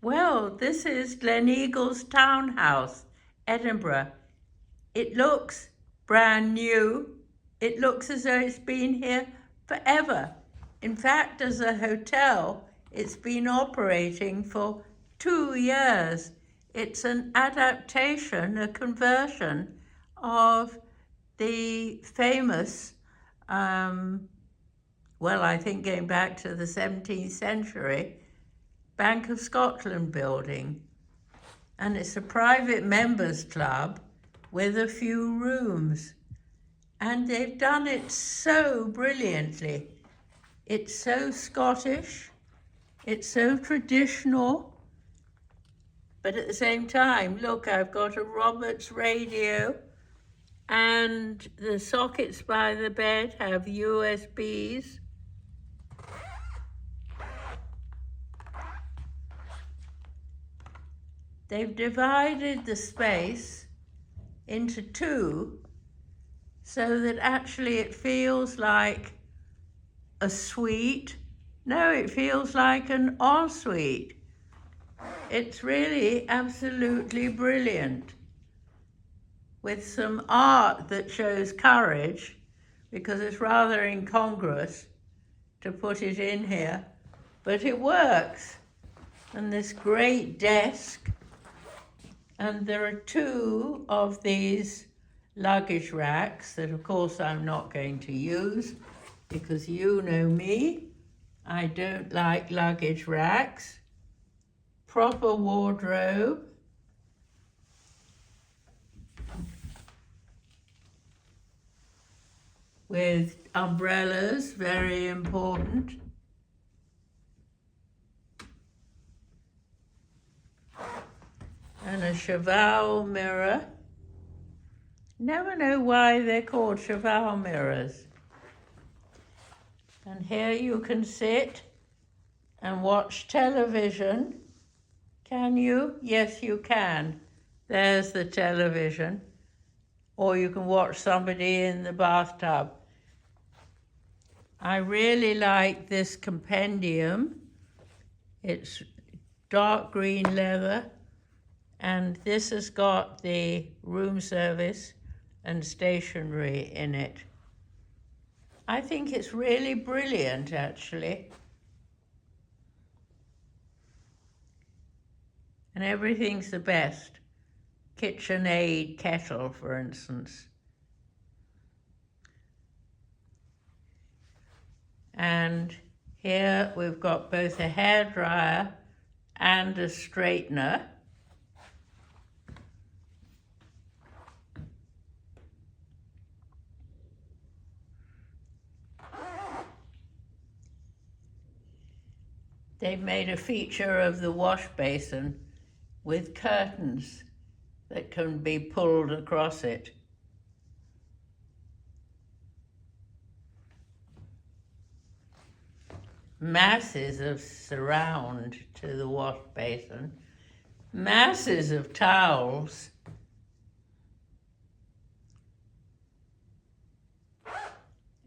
Well, this is Gleneagles Townhouse Edinburgh. It looks brand new. It looks as though it's been here forever. In fact, as a hotel, it's been operating for 2 years. It's an adaptation, a conversion of the famous, I think going back to the 17th century, Bank of Scotland building. And it's a private members club with a few rooms. And they've done it so brilliantly. It's so Scottish, it's so traditional, but at the same time, look, I've got a Roberts radio, and the sockets by the bed have USBs. They've divided the space into two so that actually it feels like a suite. No, it feels like an ensuite. It's really absolutely brilliant, with some art that shows courage, because it's rather incongruous to put it in here, but it works. And this great desk, and there are two of these luggage racks that of course I'm not going to use, because you know me, I don't like luggage racks. Proper wardrobe. With umbrellas, very important. And a cheval mirror. Never know why they're called cheval mirrors. And here you can sit and watch television. Can you? Yes, you can. There's the television. Or you can watch somebody in the bathtub. I really like this compendium. It's dark green leather, and this has got the room service and stationery in it. I think it's really brilliant, actually. And everything's the best. KitchenAid kettle, for instance. And here we've got both a hairdryer and a straightener. They've made a feature of the wash basin with curtains that can be pulled across it. Masses of surround to the wash basin, masses of towels,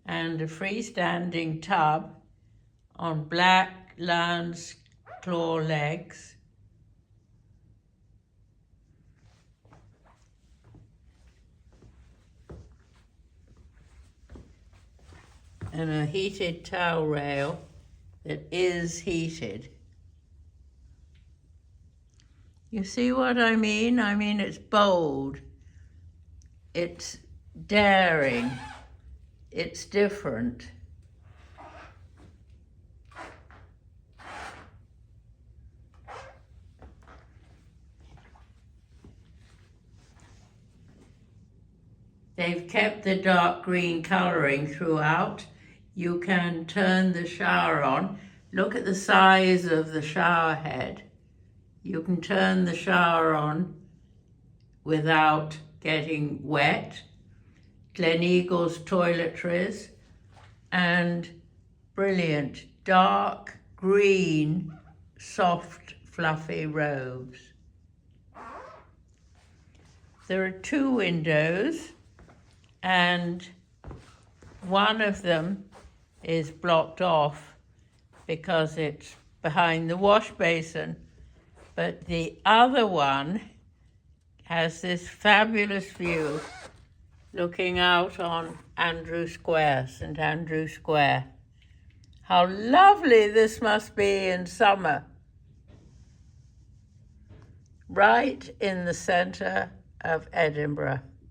and a freestanding tub on black lounge claw legs. And a heated towel rail that is heated. You see what I mean? I mean, it's bold, it's daring, it's different. They've kept the dark green colouring throughout. You can turn the shower on. Look at the size of the shower head. You can turn the shower on without getting wet. Gleneagles toiletries, and brilliant dark green, soft, fluffy robes. There are two windows, and one of them is blocked off because it's behind the wash basin, But the other one has this fabulous view looking out on Andrew Square, St. Andrew Square. How lovely this must be in summer. Right in the centre of Edinburgh.